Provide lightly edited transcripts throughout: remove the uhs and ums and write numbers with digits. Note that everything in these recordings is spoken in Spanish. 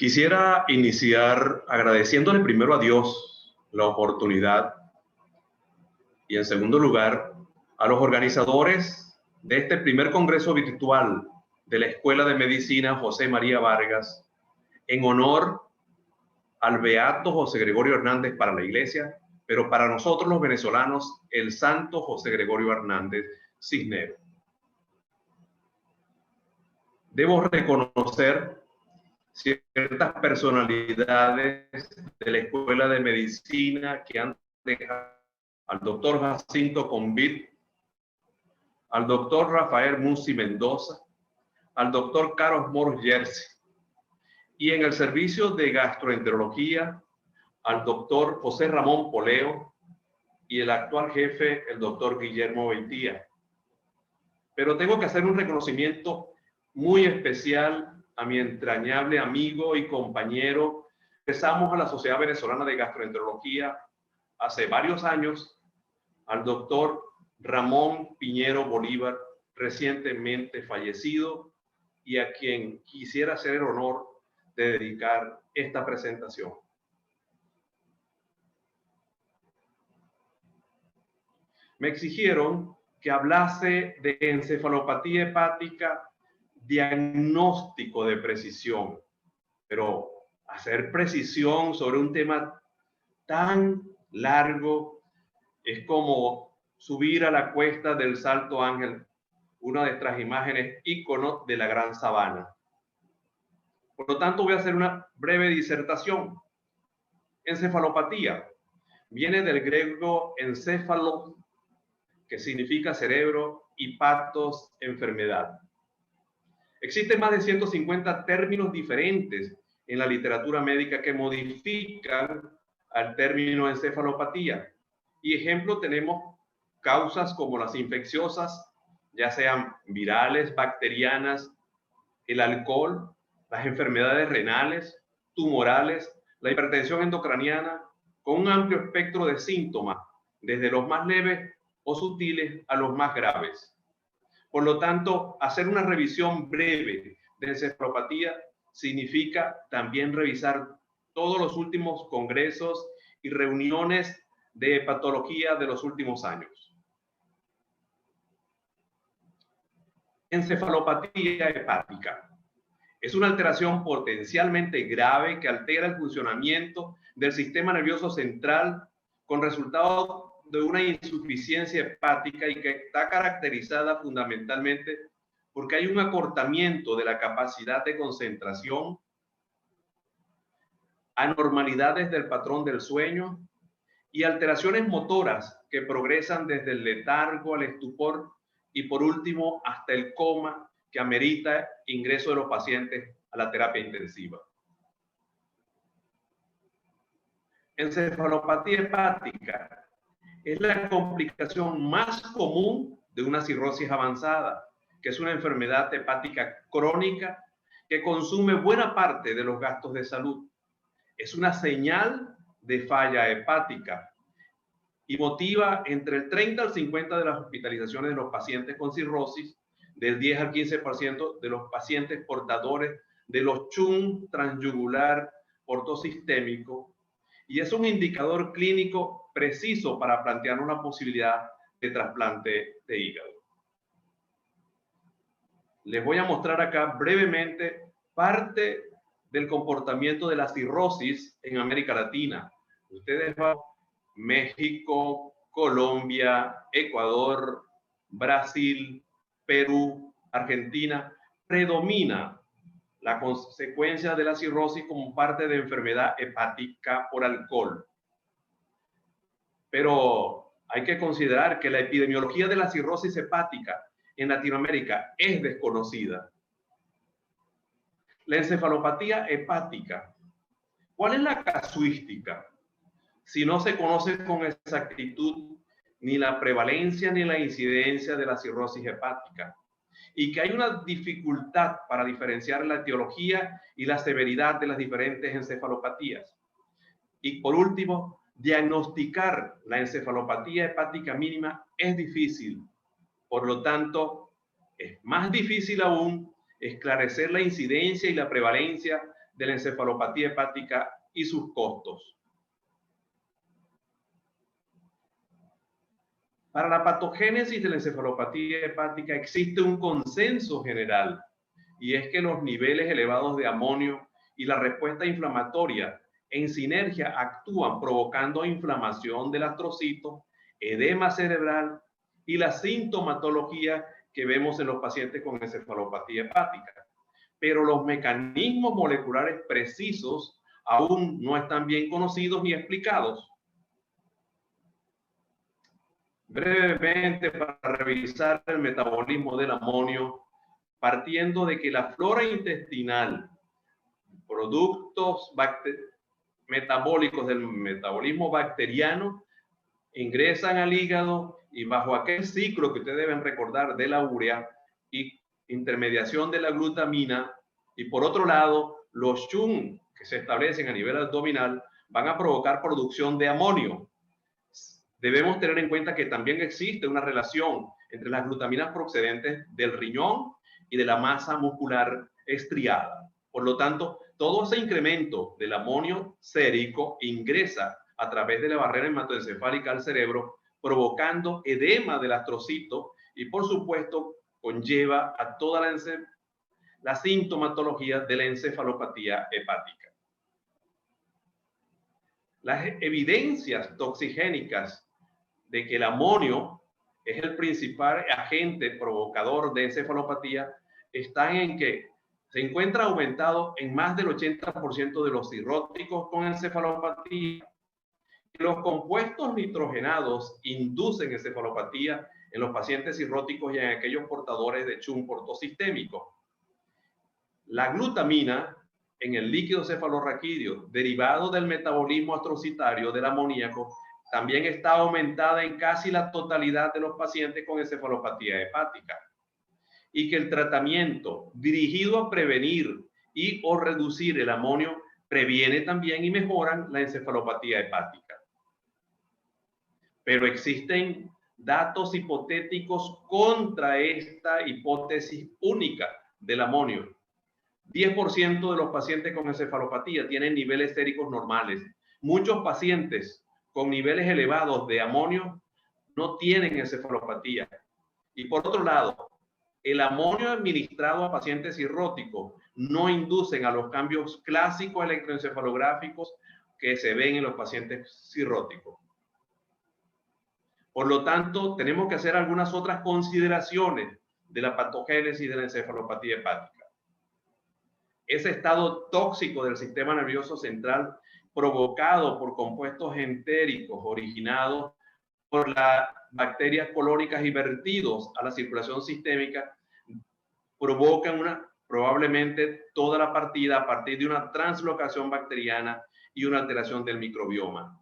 Quisiera iniciar agradeciéndole primero a Dios la oportunidad y en segundo lugar a los organizadores de este primer congreso virtual de la Escuela de Medicina José María Vargas en honor al beato José Gregorio Hernández para la Iglesia, pero para nosotros los venezolanos el santo José Gregorio Hernández Cisnero. Debo reconocer ciertas personalidades de la Escuela de Medicina que han dejado al doctor Jacinto Convit, al doctor Rafael Musi Mendoza, al doctor Carlos Moros Jersey, y en el servicio de gastroenterología al doctor José Ramón Poleo y el actual jefe, el doctor Guillermo Beitía. Pero tengo que hacer un reconocimiento muy especial a mi entrañable amigo y compañero. Empezamos a la Sociedad Venezolana de Gastroenterología hace varios años, al doctor Ramón Piñero Bolívar, recientemente fallecido, y a quien quisiera hacer el honor de dedicar esta presentación. Me exigieron que hablase de encefalopatía hepática, diagnóstico de precisión, pero hacer precisión sobre un tema tan largo es como subir a la cuesta del Salto Ángel, una de nuestras imágenes íconos de la Gran Sabana. Por lo tanto, voy a hacer una breve disertación. Encefalopatía viene del griego encéfalo, que significa cerebro, y patos, enfermedad. Existen más de 150 términos diferentes en la literatura médica que modifican al término encefalopatía. Y ejemplo, tenemos causas como las infecciosas, ya sean virales, bacterianas, el alcohol, las enfermedades renales, tumorales, la hipertensión endocraniana, con un amplio espectro de síntomas, desde los más leves o sutiles a los más graves. Por lo tanto, hacer una revisión breve de encefalopatía significa también revisar todos los últimos congresos y reuniones de hepatología de los últimos años. Encefalopatía hepática es una alteración potencialmente grave que altera el funcionamiento del sistema nervioso central con resultado de una insuficiencia hepática y que está caracterizada fundamentalmente porque hay un acortamiento de la capacidad de concentración, anormalidades del patrón del sueño y alteraciones motoras que progresan desde el letargo al estupor y por último hasta el coma que amerita ingreso de los pacientes a la terapia intensiva. Encefalopatía hepática es la complicación más común de una cirrosis avanzada, que es una enfermedad hepática crónica que consume buena parte de los gastos de salud. Es una señal de falla hepática y motiva entre el 30 al 50% de las hospitalizaciones de los pacientes con cirrosis, del 10 al 15% de los pacientes portadores de los CHUM transyugular portosistémico, y es un indicador clínico preciso para plantear una posibilidad de trasplante de hígado. Les voy a mostrar acá brevemente parte del comportamiento de la cirrosis en América Latina. Ustedes van a México, Colombia, Ecuador, Brasil, Perú, Argentina. Predomina la consecuencia de la cirrosis como parte de enfermedad hepática por alcohol. Pero hay que considerar que la epidemiología de la cirrosis hepática en Latinoamérica es desconocida. La encefalopatía hepática, ¿cuál es la casuística? Si no se conoce con exactitud ni la prevalencia ni la incidencia de la cirrosis hepática, y que hay una dificultad para diferenciar la etiología y la severidad de las diferentes encefalopatías. Y por último, diagnosticar la encefalopatía hepática mínima es difícil. Por lo tanto, es más difícil aún esclarecer la incidencia y la prevalencia de la encefalopatía hepática y sus costos. Para la patogénesis de la encefalopatía hepática existe un consenso general, y es que los niveles elevados de amonio y la respuesta inflamatoria en sinergia actúan provocando inflamación del astrocito, edema cerebral y la sintomatología que vemos en los pacientes con encefalopatía hepática. Pero los mecanismos moleculares precisos aún no están bien conocidos ni explicados. Brevemente, para revisar el metabolismo del amonio, partiendo de que la flora intestinal, productos metabólicos del metabolismo bacteriano, ingresan al hígado y bajo aquel ciclo que ustedes deben recordar de la urea y intermediación de la glutamina, y por otro lado, los SHUN que se establecen a nivel abdominal van a provocar producción de amonio. Debemos tener en cuenta que también existe una relación entre las glutaminas procedentes del riñón y de la masa muscular estriada. Por lo tanto, todo ese incremento del amonio sérico ingresa a través de la barrera hematoencefálica al cerebro, provocando edema del astrocito y, por supuesto, conlleva a toda la sintomatología de la encefalopatía hepática. Las evidencias toxigénicas de que el amonio es el principal agente provocador de encefalopatía están en que se encuentra aumentado en más del 80% de los cirróticos con encefalopatía. Los compuestos nitrogenados inducen encefalopatía en los pacientes cirróticos y en aquellos portadores de SHUN portosistémico. La glutamina en el líquido cefalorraquídeo, derivado del metabolismo astrocitario del amoníaco, también está aumentada en casi la totalidad de los pacientes con encefalopatía hepática, y que el tratamiento dirigido a prevenir y o reducir el amonio previene también y mejoran la encefalopatía hepática. Pero existen datos hipotéticos contra esta hipótesis única del amonio. 10% de los pacientes con encefalopatía tienen niveles séricos normales. Muchos pacientes con niveles elevados de amonio no tienen encefalopatía. Y por otro lado, el amonio administrado a pacientes cirróticos no inducen a los cambios clásicos electroencefalográficos que se ven en los pacientes cirróticos. Por lo tanto, tenemos que hacer algunas otras consideraciones de la patogénesis de la encefalopatía hepática. Ese estado tóxico del sistema nervioso central provocado por compuestos entéricos originados por las bacterias colónicas y vertidos a la circulación sistémica provocan probablemente toda la partida a partir de una translocación bacteriana y una alteración del microbioma.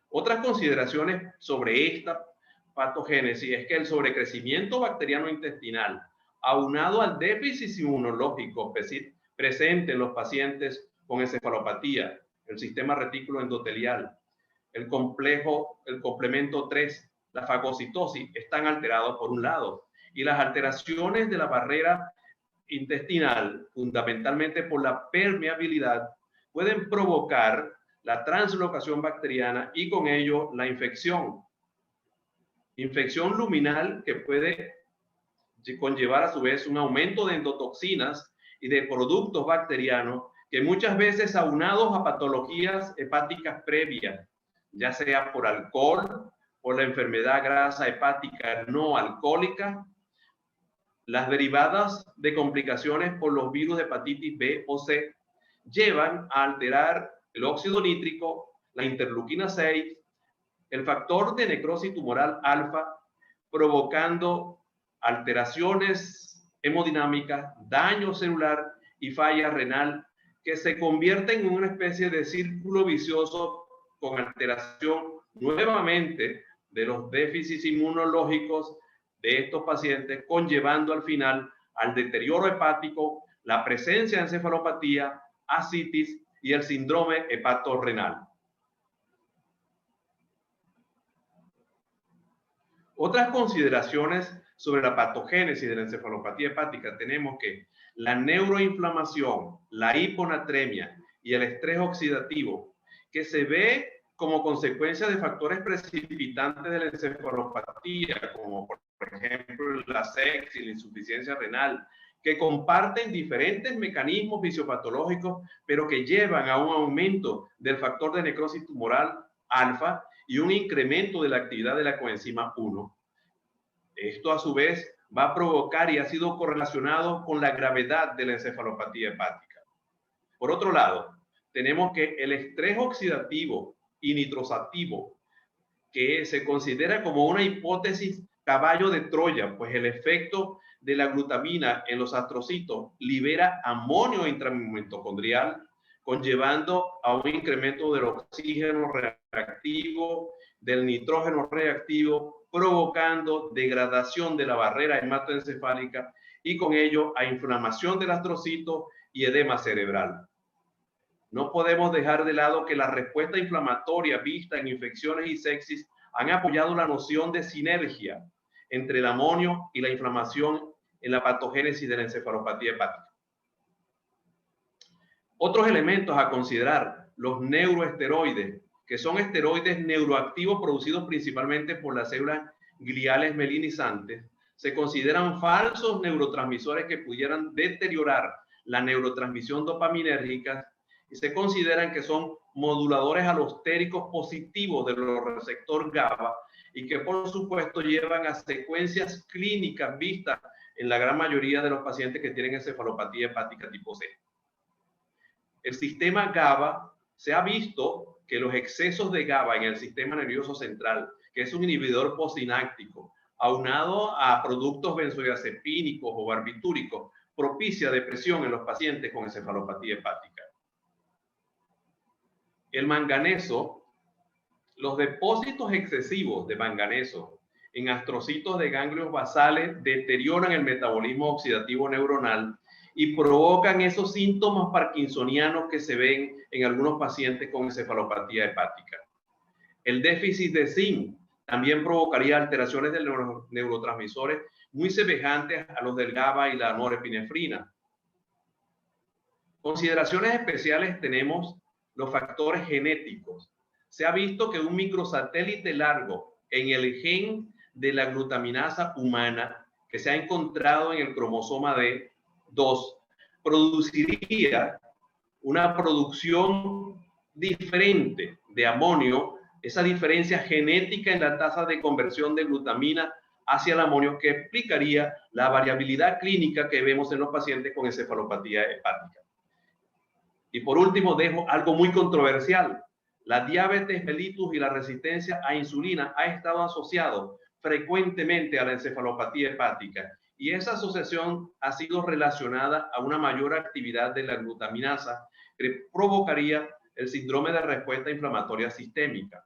Otras consideraciones sobre esta patogénesis es que el sobrecrecimiento bacteriano intestinal, aunado al déficit inmunológico presente en los pacientes con encefalopatía, el sistema retículo endotelial, el complemento 3, la fagocitosis, están alterados por un lado, y las alteraciones de la barrera intestinal, fundamentalmente por la permeabilidad, pueden provocar la translocación bacteriana y con ello la infección. Infección luminal que puede conllevar a su vez un aumento de endotoxinas y de productos bacterianos que muchas veces aunados a patologías hepáticas previas, ya sea por alcohol, por la enfermedad grasa hepática no alcohólica, las derivadas de complicaciones por los virus de hepatitis B o C, llevan a alterar el óxido nítrico, la interleuquina 6, el factor de necrosis tumoral alfa, provocando alteraciones hemodinámicas, daño celular y falla renal, que se convierten en una especie de círculo vicioso con alteración nuevamente de los déficits inmunológicos de estos pacientes, conllevando al final al deterioro hepático, la presencia de encefalopatía, ascitis y el síndrome hepatorrenal. Otras consideraciones sobre la patogénesis de la encefalopatía hepática tenemos que la neuroinflamación, la hiponatremia y el estrés oxidativo, que se ve como consecuencia de factores precipitantes de la encefalopatía, como por ejemplo la sepsis y la insuficiencia renal, que comparten diferentes mecanismos fisiopatológicos, pero que llevan a un aumento del factor de necrosis tumoral alfa y un incremento de la actividad de la coenzima 1. Esto a su vez va a provocar y ha sido correlacionado con la gravedad de la encefalopatía hepática. Por otro lado, tenemos que el estrés oxidativo y nitrosativo, que se considera como una hipótesis caballo de Troya, pues el efecto de la glutamina en los astrocitos libera amonio intramitocondrial, conllevando a un incremento del oxígeno reactivo, del nitrógeno reactivo, provocando degradación de la barrera hematoencefálica y con ello a inflamación del astrocito y edema cerebral. No podemos dejar de lado que la respuesta inflamatoria vista en infecciones y sepsis han apoyado la noción de sinergia entre el amonio y la inflamación en la patogénesis de la encefalopatía hepática. Otros elementos a considerar: los neuroesteroides, que son esteroides neuroactivos producidos principalmente por las células gliales melinizantes, se consideran falsos neurotransmisores que pudieran deteriorar la neurotransmisión dopaminérgica y se consideran que son moduladores alostéricos positivos de los receptores GABA y que por supuesto llevan a secuencias clínicas vistas en la gran mayoría de los pacientes que tienen encefalopatía hepática tipo C. El sistema GABA, se ha visto que los excesos de GABA en el sistema nervioso central, que es un inhibidor postsináptico, aunado a productos benzodiazepínicos o barbitúricos, propicia depresión en los pacientes con encefalopatía hepática. El manganeso, los depósitos excesivos de manganeso en astrocitos de ganglios basales deterioran el metabolismo oxidativo neuronal y provocan esos síntomas parkinsonianos que se ven en algunos pacientes con encefalopatía hepática. El déficit de zinc también provocaría alteraciones de los neurotransmisores muy semejantes a los del GABA y la norepinefrina. Consideraciones especiales tenemos los factores genéticos. Se ha visto que un microsatélite largo en el gen de la glutaminasa humana que se ha encontrado en el cromosoma D2 produciría una producción diferente de amonio, esa diferencia genética en la tasa de conversión de glutamina hacia el amonio que explicaría la variabilidad clínica que vemos en los pacientes con encefalopatía hepática. Y por último, dejo algo muy controversial. La diabetes mellitus y la resistencia a insulina ha estado asociado frecuentemente a la encefalopatía hepática y esa asociación ha sido relacionada a una mayor actividad de la glutaminasa que provocaría el síndrome de respuesta inflamatoria sistémica.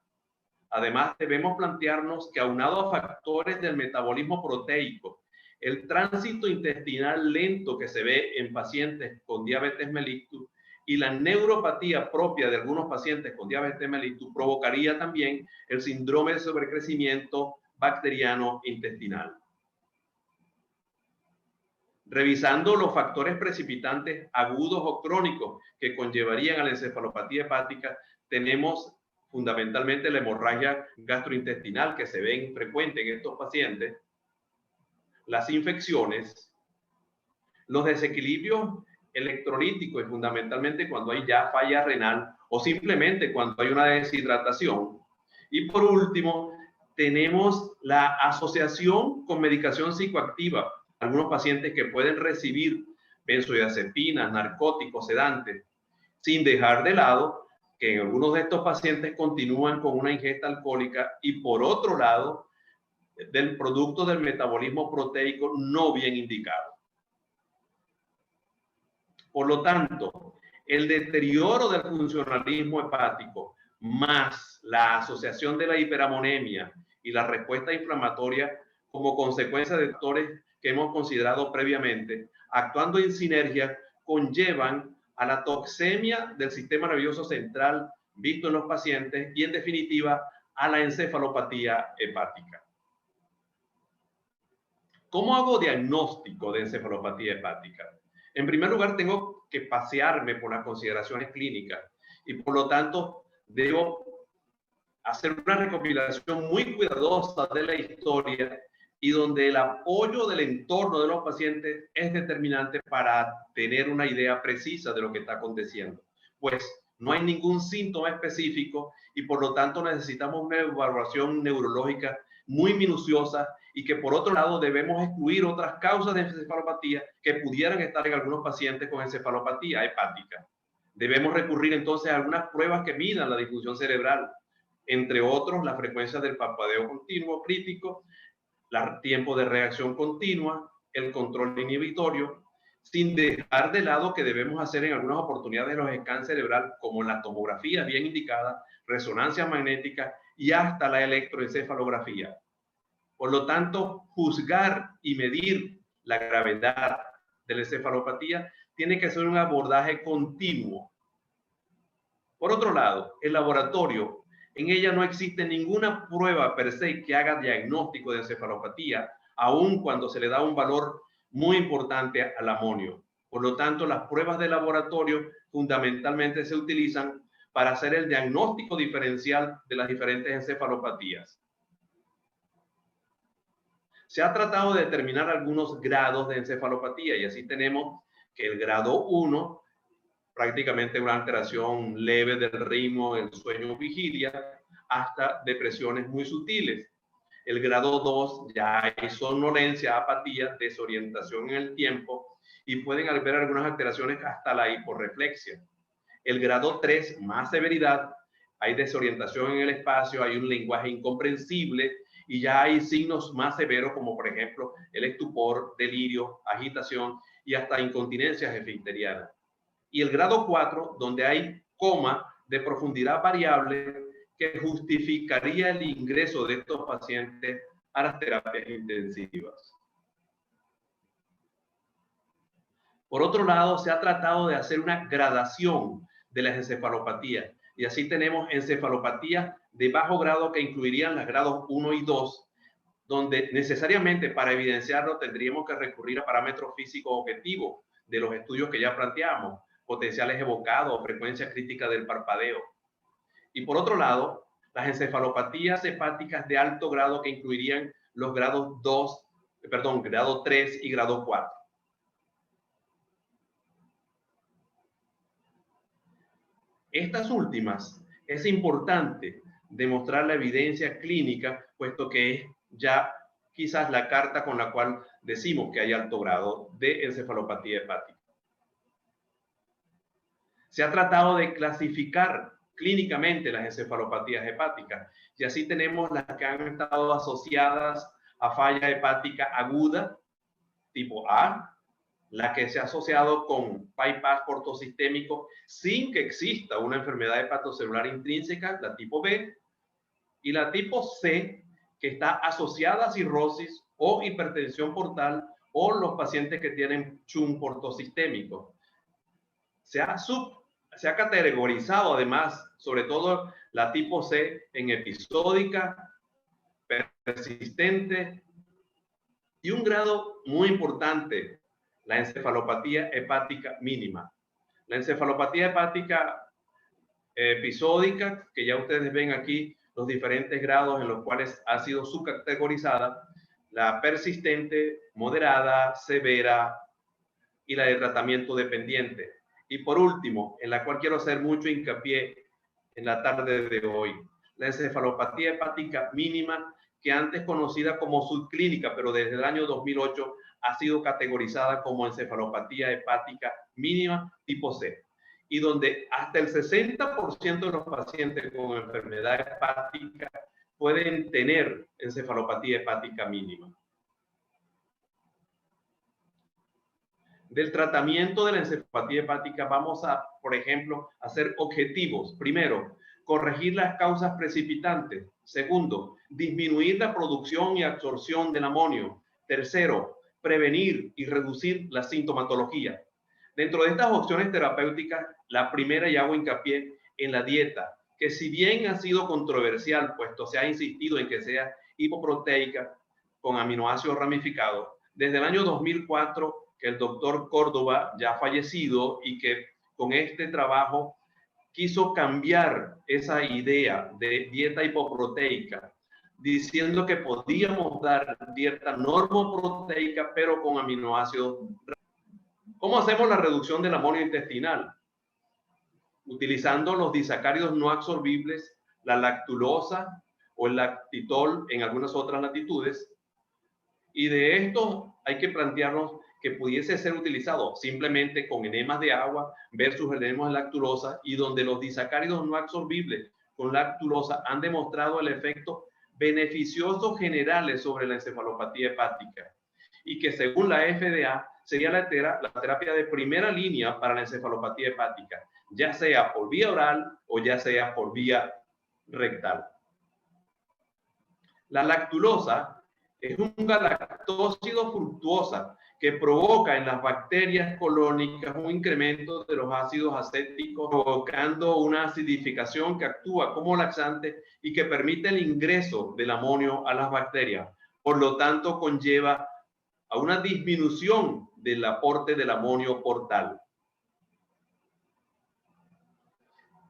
Además, debemos plantearnos que aunado a factores del metabolismo proteico, el tránsito intestinal lento que se ve en pacientes con diabetes mellitus y la neuropatía propia de algunos pacientes con diabetes mellitus provocaría también el síndrome de sobrecrecimiento bacteriano intestinal. Revisando los factores precipitantes agudos o crónicos que conllevarían a la encefalopatía hepática, tenemos fundamentalmente la hemorragia gastrointestinal que se ve frecuente en estos pacientes, las infecciones, los desequilibrios electrolíticos y fundamentalmente cuando hay ya falla renal o simplemente cuando hay una deshidratación. Y por último, tenemos la asociación con medicación psicoactiva. Algunos pacientes que pueden recibir benzodiazepinas, narcóticos, sedantes, sin dejar de lado que en algunos de estos pacientes continúan con una ingesta alcohólica y por otro lado, del producto del metabolismo proteico no bien indicado. Por lo tanto, el deterioro del funcionalismo hepático más la asociación de la hiperamonemia y la respuesta inflamatoria como consecuencia de factores que hemos considerado previamente, actuando en sinergia, conllevan a la toxemia del sistema nervioso central visto en los pacientes y en definitiva a la encefalopatía hepática. ¿Cómo hago diagnóstico de encefalopatía hepática? En primer lugar, tengo que pasearme por las consideraciones clínicas y por lo tanto debo hacer una recopilación muy cuidadosa de la historia y donde el apoyo del entorno de los pacientes es determinante para tener una idea precisa de lo que está aconteciendo. Pues no hay ningún síntoma específico y por lo tanto necesitamos una evaluación neurológica muy minuciosa y que por otro lado debemos excluir otras causas de encefalopatía que pudieran estar en algunos pacientes con encefalopatía hepática. Debemos recurrir entonces a algunas pruebas que midan la difusión cerebral, entre otros la frecuencia del parpadeo continuo crítico, el tiempo de reacción continua, el control inhibitorio, sin dejar de lado que debemos hacer en algunas oportunidades los scans cerebral, como la tomografía bien indicada, resonancia magnética y hasta la electroencefalografía. Por lo tanto, juzgar y medir la gravedad de la encefalopatía tiene que ser un abordaje continuo. Por otro lado, el laboratorio, en ella no existe ninguna prueba per se que haga diagnóstico de encefalopatía, aun cuando se le da un valor muy importante al amonio. Por lo tanto, las pruebas de laboratorio fundamentalmente se utilizan para hacer el diagnóstico diferencial de las diferentes encefalopatías. Se ha tratado de determinar algunos grados de encefalopatía y así tenemos que el grado 1, prácticamente una alteración leve del ritmo, el sueño vigilia, hasta depresiones muy sutiles. El grado 2 ya hay somnolencia, apatía, desorientación en el tiempo y pueden haber algunas alteraciones hasta la hiporreflexia. El grado 3, más severidad, hay desorientación en el espacio, hay un lenguaje incomprensible y ya hay signos más severos como por ejemplo el estupor, delirio, agitación y hasta incontinencias esfincterianas. Y el grado 4, donde hay coma de profundidad variable que justificaría el ingreso de estos pacientes a las terapias intensivas. Por otro lado, se ha tratado de hacer una gradación de las encefalopatías y así tenemos encefalopatías de bajo grado que incluirían los grados 1 y 2, donde necesariamente para evidenciarlo tendríamos que recurrir a parámetros físicos objetivos de los estudios que ya planteamos, potenciales evocados, frecuencia crítica del parpadeo. Y por otro lado, las encefalopatías hepáticas de alto grado que incluirían los grados grado 3 y grado 4. Estas últimas es importante demostrar la evidencia clínica, puesto que es ya quizás la carta con la cual decimos que hay alto grado de encefalopatía hepática. Se ha tratado de clasificar clínicamente las encefalopatías hepáticas y así tenemos las que han estado asociadas a falla hepática aguda tipo A, la que se ha asociado con bypass portosistémico sin que exista una enfermedad hepatocelular intrínseca, la tipo B, y la tipo C, que está asociada a cirrosis o hipertensión portal o los pacientes que tienen SHUNT portosistémico. Se ha categorizado además, sobre todo la tipo C, en episódica, persistente y un grado muy importante, la encefalopatía hepática mínima. La encefalopatía hepática episódica, que ya ustedes ven aquí los diferentes grados en los cuales ha sido subcategorizada, la persistente, moderada, severa y la de tratamiento dependiente. Y por último, en la cual quiero hacer mucho hincapié en la tarde de hoy, la encefalopatía hepática mínima, que antes conocida como subclínica, pero desde el año 2008 ha sido categorizada como encefalopatía hepática mínima tipo C, y donde hasta el 60% de los pacientes con enfermedad hepática pueden tener encefalopatía hepática mínima. Del tratamiento de la encefalopatía hepática vamos a, por ejemplo, hacer objetivos. Primero, corregir las causas precipitantes. Segundo, disminuir la producción y absorción del amonio. Tercero, prevenir y reducir la sintomatología. Dentro de estas opciones terapéuticas, la primera, y hago hincapié en la dieta, que si bien ha sido controversial, puesto se ha insistido en que sea hipoproteica con aminoácidos ramificados, desde el año 2004 que el doctor Córdoba, ya fallecido, y que con este trabajo quiso cambiar esa idea de dieta hipoproteica, diciendo que podíamos dar dieta normoproteica, pero con aminoácidos. ¿Cómo hacemos la reducción del amonio intestinal? Utilizando los disacáridos no absorbibles, la lactulosa o el lactitol en algunas otras latitudes. Y de esto hay que plantearnos que pudiese ser utilizado simplemente con enemas de agua versus enemas de lactulosa, y donde los disacáridos no absorbibles con lactulosa han demostrado el efecto beneficioso generales sobre la encefalopatía hepática, y que según la FDA sería la terapia de primera línea para la encefalopatía hepática, ya sea por vía oral o ya sea por vía rectal. La lactulosa es un galactósido fructuosa que provoca en las bacterias colónicas un incremento de los ácidos acéticos, provocando una acidificación que actúa como laxante y que permite el ingreso del amonio a las bacterias. Por lo tanto, conlleva a una disminución del aporte del amonio portal.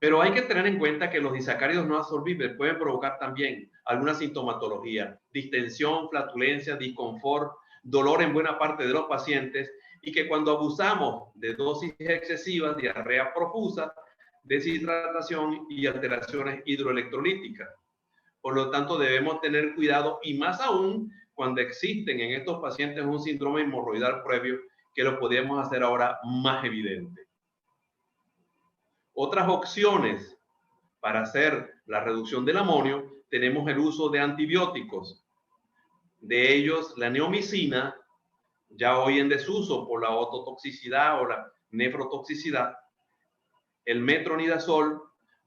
Pero hay que tener en cuenta que los disacáridos no absorbibles pueden provocar también alguna sintomatología, distensión, flatulencia, disconfort, dolor en buena parte de los pacientes, y que cuando abusamos de dosis excesivas, diarrea profusa, deshidratación y alteraciones hidroelectrolíticas. Por lo tanto, debemos tener cuidado, y más aún cuando existen en estos pacientes un síndrome hemorroidal previo, que lo podemos hacer ahora más evidente. Otras opciones para hacer la reducción del amonio, tenemos el uso de antibióticos. De ellos, la neomicina, ya hoy en desuso por la ototoxicidad o la nefrotoxicidad, el metronidazol,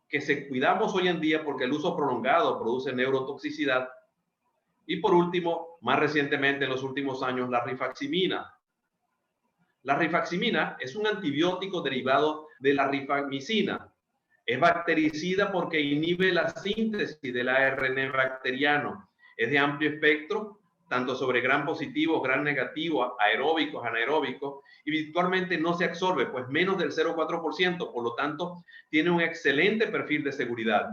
que se cuidamos hoy en día porque el uso prolongado produce neurotoxicidad, y por último, más recientemente en los últimos años, la rifaximina. La rifaximina es un antibiótico derivado de la rifamicina. Es bactericida porque inhibe la síntesis del ARN bacteriano. Es de amplio espectro, tanto sobre gram positivo, gram negativo, aeróbicos, anaeróbicos, y virtualmente no se absorbe, pues menos del 0,4%. Por lo tanto, tiene un excelente perfil de seguridad.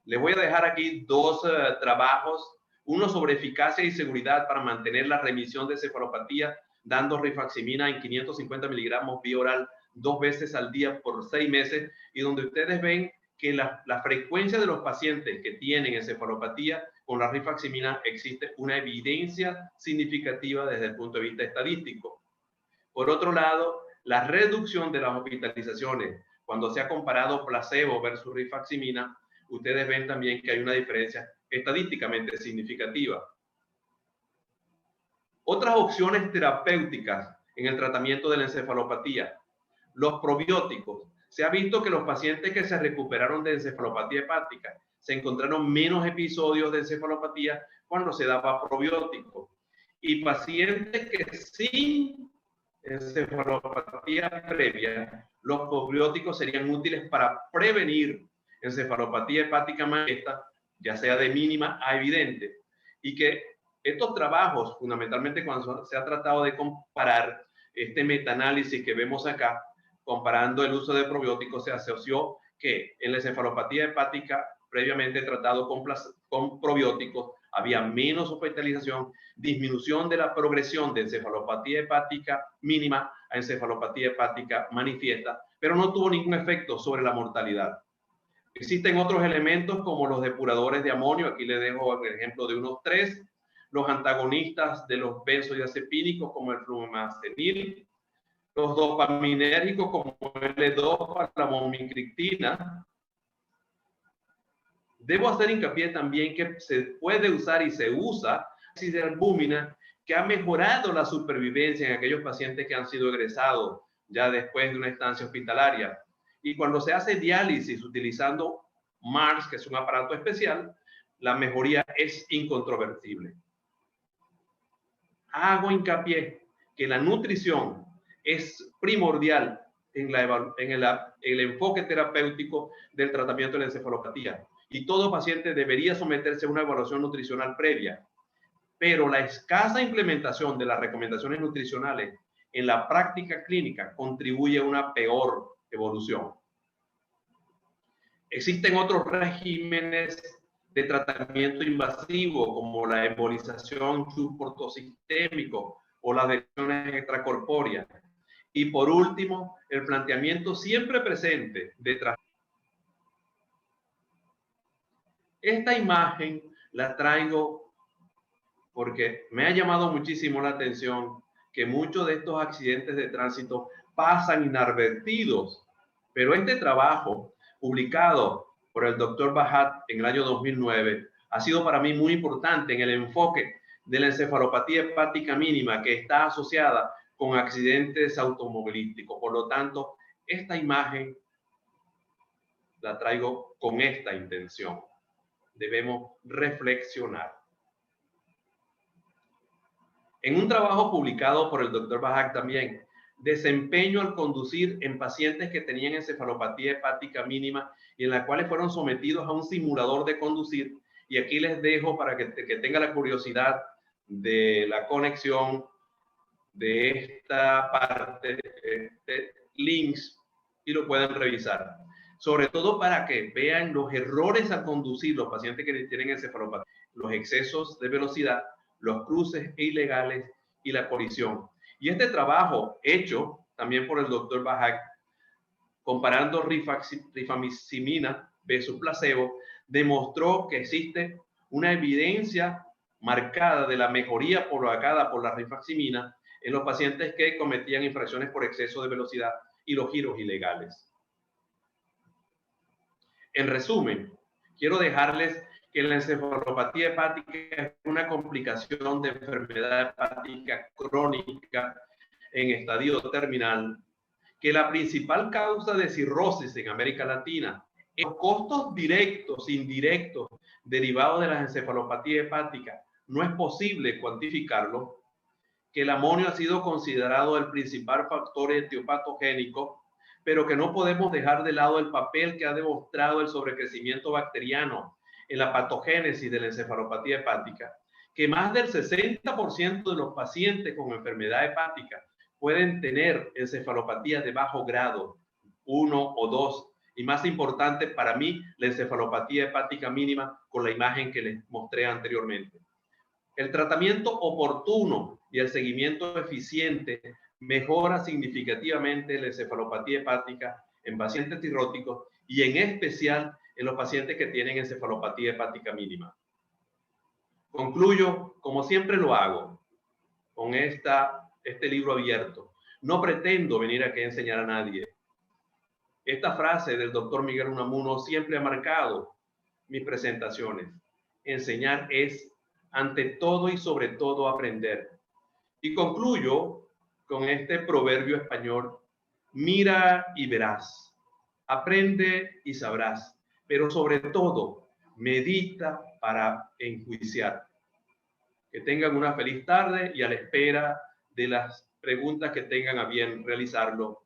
Les voy a dejar aquí dos trabajos, uno sobre eficacia y seguridad para mantener la remisión de encefalopatía, dando rifaximina en 550 miligramos vía oral 2 veces al día por 6 meses, y donde ustedes ven que la frecuencia de los pacientes que tienen encefalopatía con la rifaximina existe una evidencia significativa desde el punto de vista estadístico. Por otro lado, la reducción de las hospitalizaciones, cuando se ha comparado placebo versus rifaximina, ustedes ven también que hay una diferencia estadísticamente significativa. Otras opciones terapéuticas en el tratamiento de la encefalopatía. Los probióticos. Se ha visto que los pacientes que se recuperaron de encefalopatía hepática se encontraron menos episodios de encefalopatía cuando se daba probiótico. Y pacientes que sin encefalopatía previa, los probióticos serían útiles para prevenir encefalopatía hepática manifiesta, ya sea de mínima a evidente. Y que estos trabajos, fundamentalmente cuando se ha tratado de comparar este metaanálisis que vemos acá, comparando el uso de probióticos, se asoció que en la encefalopatía hepática previamente tratado con probióticos había menos hospitalización, disminución de la progresión de encefalopatía hepática mínima a encefalopatía hepática manifiesta, pero no tuvo ningún efecto sobre la mortalidad. Existen otros elementos como los depuradores de amonio, aquí les dejo el ejemplo de unos 3, los antagonistas de los benzodiazepínicos como el flumazenil, los dopaminérgicos como el L2 para la momicriptina. Debo hacer hincapié también que se puede usar y se usa de albúmina, que ha mejorado la supervivencia en aquellos pacientes que han sido egresados ya después de una estancia hospitalaria. Y cuando se hace diálisis utilizando MARS, que es un aparato especial, la mejoría es incontrovertible. Hago hincapié que la nutrición es primordial en el enfoque terapéutico del tratamiento de la encefalopatía, y todo paciente debería someterse a una evaluación nutricional previa. Pero la escasa implementación de las recomendaciones nutricionales en la práctica clínica contribuye a una peor evolución. Existen otros regímenes de tratamiento invasivo como la embolización subportosistémico o las lesiones extracorpóreas. Y por último, el planteamiento siempre presente de esta imagen la traigo porque me ha llamado muchísimo la atención que muchos de estos accidentes de tránsito pasan inadvertidos, pero este trabajo publicado por el doctor Bajat en el año 2009 ha sido para mí muy importante en el enfoque de la encefalopatía hepática mínima que está asociada con accidentes automovilísticos. Por lo tanto, esta imagen la traigo con esta intención. Debemos reflexionar. En un trabajo publicado por el doctor Bajat también, desempeño al conducir en pacientes que tenían encefalopatía hepática mínima y en las cuales fueron sometidos a un simulador de conducir. Y aquí les dejo para que tenga la curiosidad de la conexión de esta parte, de links, y lo pueden revisar. Sobre todo para que vean los errores al conducir los pacientes que tienen encefalopatía, los excesos de velocidad, los cruces ilegales y la colisión. Y este trabajo hecho también por el doctor Bajat, comparando rifamicina versus placebo, demostró que existe una evidencia marcada de la mejoría provocada por la rifaximina en los pacientes que cometían infracciones por exceso de velocidad y los giros ilegales. En resumen, quiero dejarles que la encefalopatía hepática es una complicación de enfermedad hepática crónica en estadio terminal, que la principal causa de cirrosis en América Latina, los costos directos, indirectos, derivados de la encefalopatía hepática, no es posible cuantificarlo, que el amonio ha sido considerado el principal factor etiopatogénico, pero que no podemos dejar de lado el papel que ha demostrado el sobrecrecimiento bacteriano en la patogénesis de la encefalopatía hepática, que más del 60% de los pacientes con enfermedad hepática pueden tener encefalopatía de bajo grado, 1 o 2, y más importante para mí, la encefalopatía hepática mínima con la imagen que les mostré anteriormente. El tratamiento oportuno y el seguimiento eficiente mejora significativamente la encefalopatía hepática en pacientes cirróticos y en especial en los pacientes que tienen encefalopatía hepática mínima. Concluyo, como siempre lo hago, con este libro abierto. No pretendo venir aquí a enseñar a nadie. Esta frase del doctor Miguel Unamuno siempre ha marcado mis presentaciones. Enseñar es, ante todo y sobre todo, aprender. Y concluyo con este proverbio español: mira y verás, aprende y sabrás, pero sobre todo, medita para enjuiciar. Que tengan una feliz tarde y a la espera de las preguntas que tengan a bien realizarlo